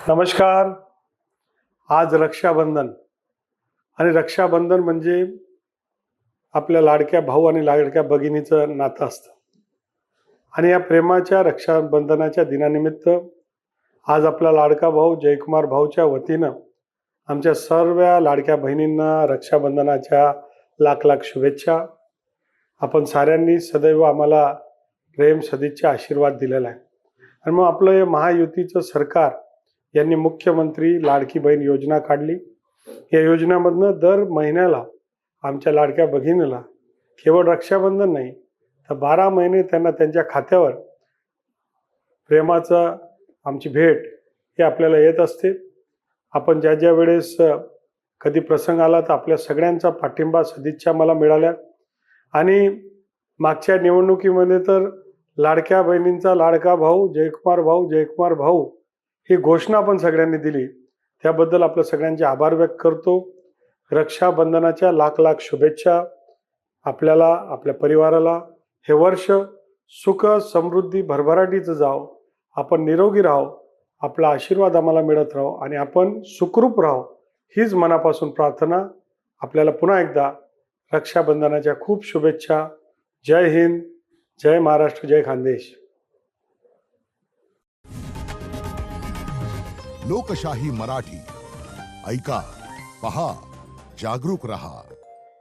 नमस्कार. आज रक्षाबंधन आणि रक्षाबंधन म्हणजे आपल्या लाडक्या भाऊ आणि लाडक्या भगिनीचं नातं असतं. आणि या प्रेमाच्या रक्षाबंधनाच्या दिनानिमित्त आज आपला लाडका भाऊ जयकुमार भाऊच्या वतीनं आमच्या सर्व लाडक्या बहिणींना रक्षाबंधनाच्या लाख लाख शुभेच्छा. आपण साऱ्यांनी सदैव आम्हाला प्रेम सदिच्छा आशीर्वाद दिलेला आहे. आणि मग आपलं हे महायुतीचं सरकार यांनी मुख्यमंत्री लाडकी बहीण योजना काढली. या योजनेमधनं दर महिन्याला आमच्या लाडक्या भगिनीला केवळ रक्षाबंधन नाही तर 12 महिने त्यांना त्यांच्या खात्यावर प्रेमाचं आमची भेट हे आपल्याला येत असते. आपण ज्या वेळेस कधी प्रसंग आला तर आपल्या सगळ्यांचा पाठिंबा सदिच्छा मला मिळाल्या. आणि मागच्या निवडणुकीमध्ये तर लाडक्या बहिणींचा लाडका भाऊ जयकुमार भाऊ ही घोषणा पण सगळ्यांनी दिली. त्याबद्दल आपल्या सगळ्यांचे आभार व्यक्त करतो. रक्षाबंधनाच्या लाख लाख शुभेच्छा आपल्याला, आपल्या परिवाराला. हे वर्ष सुख समृद्धी भरभराटीचं जावो. आपण निरोगी राहो, आपला आशीर्वाद आम्हाला मिळत राहो आणि आपण सुखरूप राहो हीच मनापासून प्रार्थना. आपल्याला पुन्हा एकदा रक्षाबंधनाच्या खूप शुभेच्छा. जय हिंद, जय महाराष्ट्र, जय खानदेश. लोकशाही मराठी ऐका, पहा, जागरूक रहा.